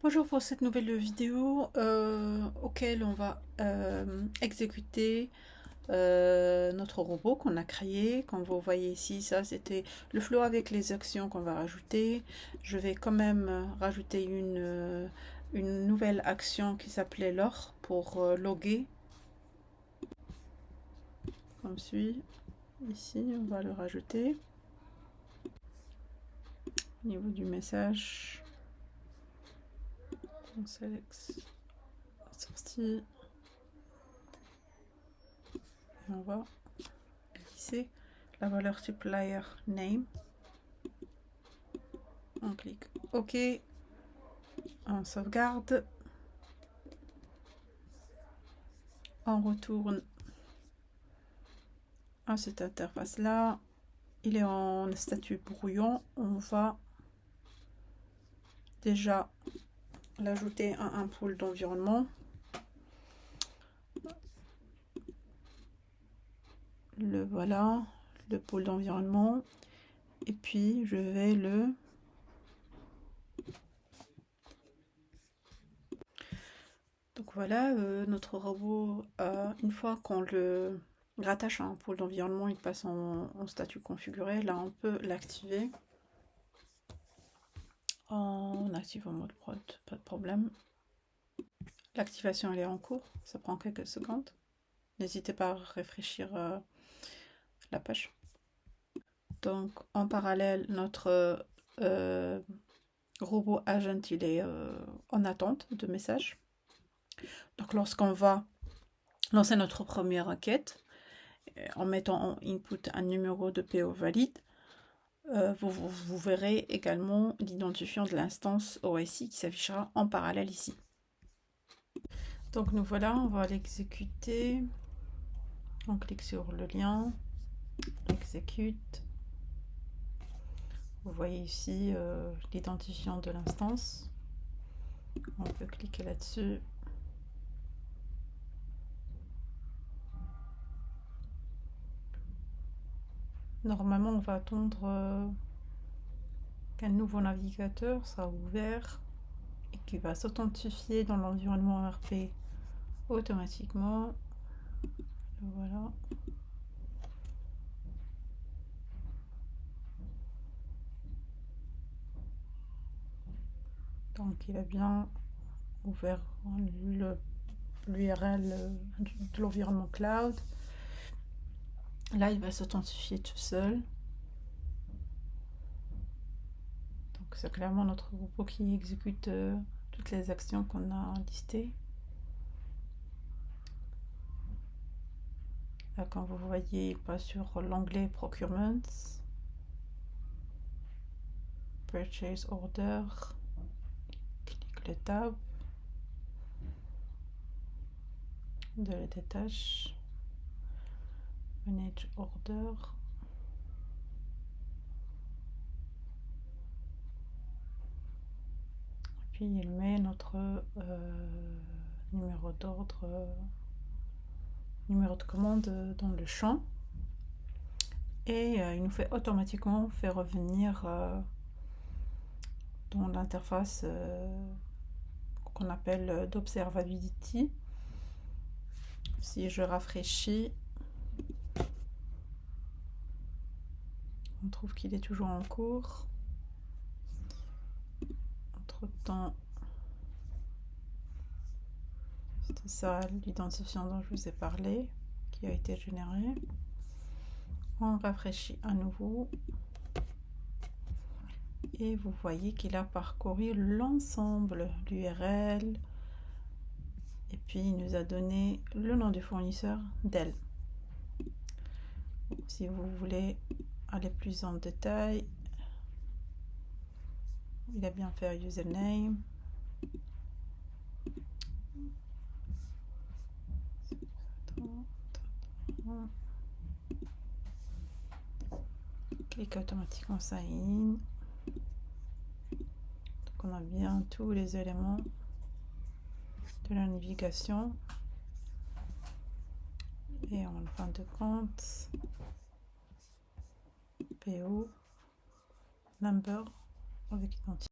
Bonjour pour cette nouvelle vidéo auquel on va exécuter notre robot qu'on a créé. Comme vous voyez ici, ça c'était le flow avec les actions qu'on va rajouter. Je vais quand même rajouter une nouvelle action qui s'appelait lore pour loguer. Comme suit. Ici, on va le rajouter. Au niveau du message, on sélectionne sortie. Et on va glisser la valeur supplier name. On clique OK, on sauvegarde, on retourne à cette interface là. Il est en statut brouillon. On va déjà l'ajouter à un pôle d'environnement. Le voilà, le pôle d'environnement. Et puis je vais le donc voilà, notre robot, une fois qu'on le rattache à un pôle d'environnement, il passe en statut configuré. Là, on peut l'activer. On active en mode prod, pas de problème. L'activation elle est en cours, ça prend quelques secondes. N'hésitez pas à réfléchir la page. Donc en parallèle, notre robot agent il est en attente de message. Donc lorsqu'on va lancer notre première requête, en mettant en input un numéro de PO valide, vous verrez également l'identifiant de l'instance OSI qui s'affichera en parallèle ici. Donc nous voilà, on va l'exécuter. On clique sur le lien, exécute. Vous voyez ici l'identifiant de l'instance. On peut cliquer là-dessus. Normalement, on va attendre qu'un nouveau navigateur sera ouvert et qui va s'authentifier dans l'environnement ERP automatiquement. Voilà. Donc il a bien ouvert l'URL de l'environnement cloud. Là, il va s'authentifier tout seul. Donc c'est clairement notre robot qui exécute toutes les actions qu'on a listées. Là, quand vous voyez, il passe sur l'onglet Procurement, Purchase Order, clique le tab, de la détache, Manage Order, puis il met notre numéro d'ordre, numéro de commande dans le champ, et il nous fait automatiquement faire revenir dans l'interface qu'on appelle d'observability. Si je rafraîchis, on trouve qu'il est toujours en cours. Entre-temps, c'était ça l'identifiant dont je vous ai parlé, qui a été généré. On rafraîchit à nouveau. Et vous voyez qu'il a parcouru l'ensemble de l'URL. Et puis, il nous a donné le nom du fournisseur Dell. Si vous voulez aller plus en détail, il a bien fait username. Clique automatiquement sign in. Donc on a bien tous les éléments de la navigation. Et en fin de compte, PO, number avec identifiant.